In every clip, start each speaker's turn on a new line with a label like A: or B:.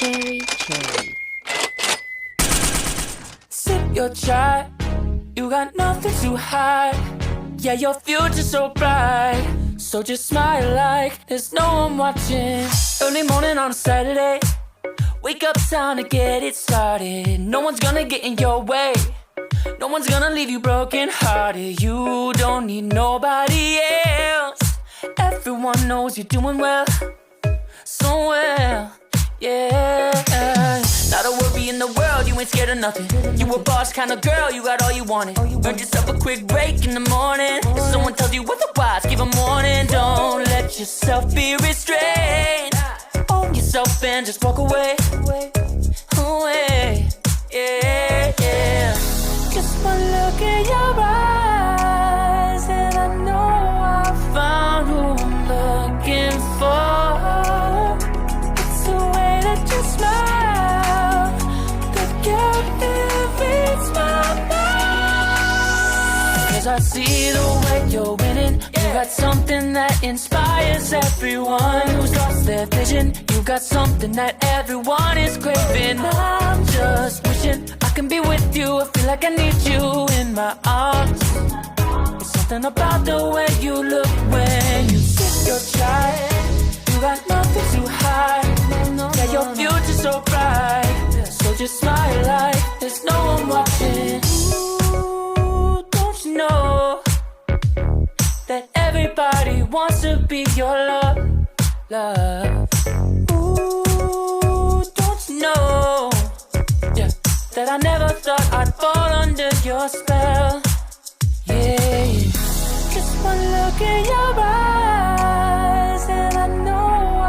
A: cherry, cherry.
B: Sip your chai, you got nothing to hide. Yeah, your future's so bright, so just smile like there's no one watching. Early morning on a Saturday, wake up, time to get it started. No one's gonna get in your way, no one's gonna leave you broken hearted. You don't need nobody else, everyone knows you're doing well, so well, yeah. Not a worry in the world, you ain't scared of nothing. You a boss kind of girl, you got all you wanted. Earned yourself a quick break in the morning. If someone tells you otherwise, give 'em warning. Don't let yourself be restrained. Own yourself and just walk away. Away, yeah, yeah. Just one look in your eyes and I know I found who I'm looking for. It's the way that you smile that captivates my mind. 'Cause I see the way you're winning. You got something that inspires everyone who's lost their vision. You got something that everyone is craving. I'm just wishing I can be with you. I feel like I need you in my arms. There's something about the way you look when you sip your chai. You got nothing to hide. Yeah, your future's so bright, so just smile like there's no one watching. Ooh, don't you know that everybody wants to be your love, love. Ooh, don't you know, yeah, that I never thought I'd fall under your spell, yeah. Just one look in your eyes and I know I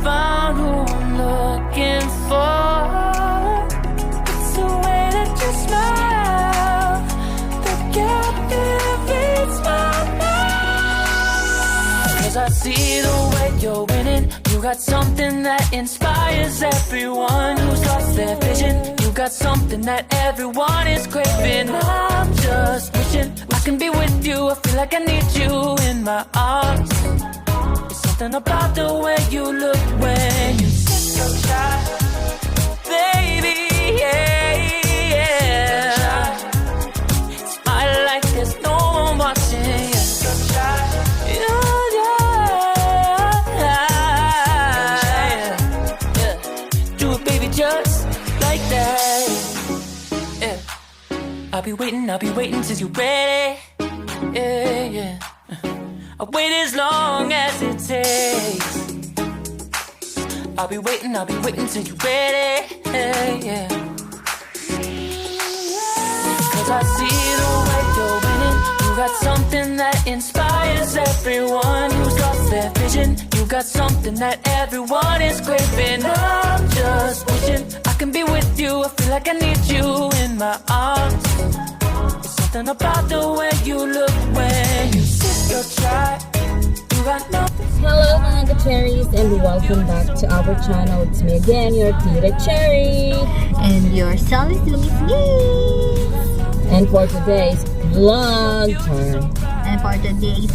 B: found who I'm looking for. It's the way that you smile that captivates my mind. 'Cause I see the way you're winning. You got something that inspires everyone who's lost their vision. You got something that everyone is craving. I'm just wishing I can be with you. I feel like I need you in my arms. There's something about the way you look when you sip your chai, baby, yeah, yeah. Smile like there's no one watching. Just like that, yeah. I'll be waiting till you're ready, yeah, yeah. I'll wait as long as it takes. I'll be waiting till you're ready, yeah, yeah. 'Cause I see the way you're winning. You got something that inspires everyone who's lost their vision. You got something that everyone is craving. I'm just wishing I can be with you. I feel like I need you in my arms. There's something about the way you look when you sip your chai. You got nothing.
A: Hello mga ka-cherries and welcome back to our channel. It's me again, your Tita Cherry.
C: And your Sally Sulis.
A: And for today's vlog turn.
C: And for today's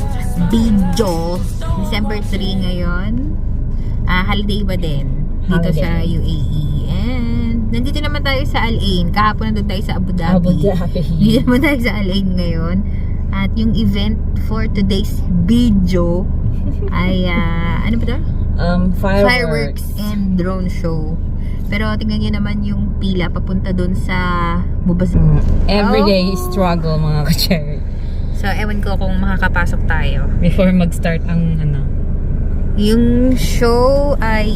C: video, December 3 ngayon. Holiday ba din? Dito
A: Holiday.
C: sa UAE. And nandito naman tayo sa Al Ain. Kahapon nandun tayo sa Abu Dhabi. Dito naman tayo sa Al Ain ngayon. At yung event for today's video ay ano ba ito?
A: Fireworks
C: and drone show. Pero tingnan nyo naman yung pila papunta dun sa Mubazzarah.
A: Everyday struggle mga ka-cherry.
C: So ewan ko kung makakapasok tayo.
A: Before mag-start ang ano.
C: Yung show ay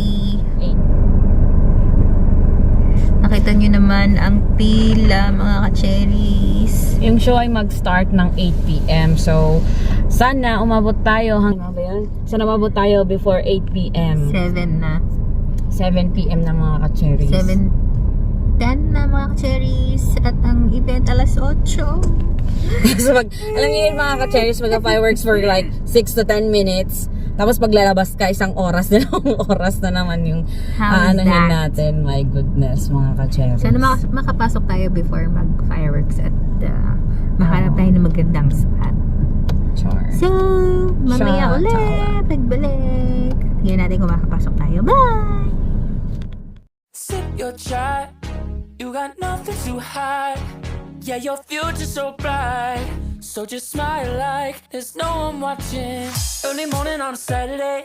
C: nakita nyo naman ang pila mga ka-cherries.
A: Yung show ay mag-start ng 8 PM. So, sana umabot tayo sana umabot tayo before 8 PM.
C: 7 na.
A: 7 PM na mga ka-cherries.
C: 7:10 na mga ka-cherries. At ang event alas 8.
A: So, alam niyo yun mga ka-cherries, mag-fireworks for like 6 to 10 minutes. Tapos paglalabas ka, isang oras na naman yung aanahin natin. My goodness, mga ka-cherries.
C: Sana makapasok tayo before mag-fireworks at makahanap tayo ng magandang spot.
A: Char.
C: So, mamaya ulit, pagbalik. Tingnan natin kung makapasok tayo. Bye!
B: You're shy, you got nothing to hide. Yeah, your future's so bright. So just smile like there's no one watching. Early morning on a Saturday,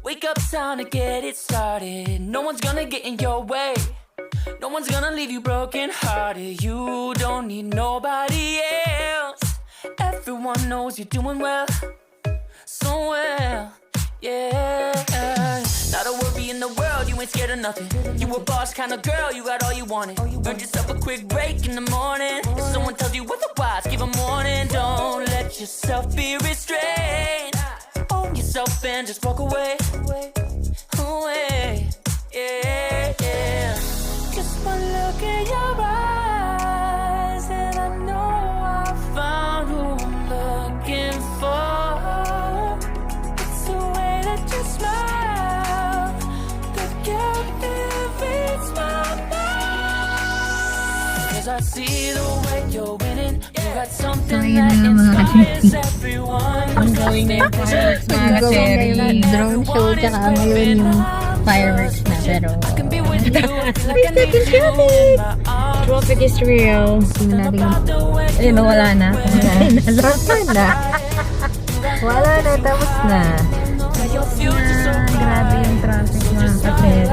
B: wake up, time to get it started. No one's gonna get in your way. No one's gonna leave you broken hearted. You don't need nobody else. Everyone knows you're doing well, so well, yeah. Not a worry in the world, you ain't scared of nothing. You a boss kind of girl, you got all you wanted. Earned yourself a quick break in the morning. If someone tells you otherwise, give 'em warning. Don't let yourself be restrained. Own yourself and just walk away. Away, yeah, yeah. Just one look in your eyes and I know I found who I'm looking for. It's the way that you smile that captivates my mind. 'Cause I see the way you're winning. You got something that inspires everyone.
A: Ang gawin na yung fireworks, mga ka-cherry.
C: Yung drone show, tsaka ngayon yung fireworks na. Pero,
A: Traffic is real.
C: tingnan natin yung
A: Ayun, nawala na.
C: Wala na, tapos na. Grabe yung traffic, mga ka-cherry.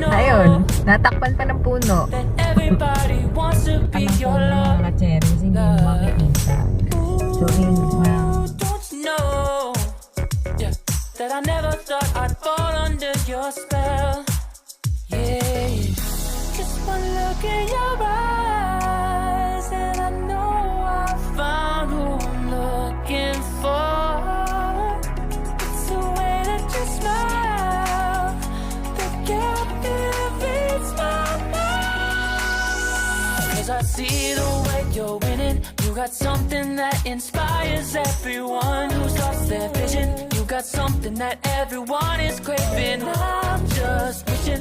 C: Oh, ayun, natakpan pa ng puno.
A: Anong po mga ka-cherry? Hindi mo makikita.
C: So, yun, wow.
B: That I never thought I'd fall under your spell. Yeah, just one look in your eyes and I know I found who I'm looking for. It's the way that you smile that captivates my mind. 'Cause I see the way you're winning. You got something that inspires everyone who's lost their vision. You got something that everyone is craving. I'm just wishing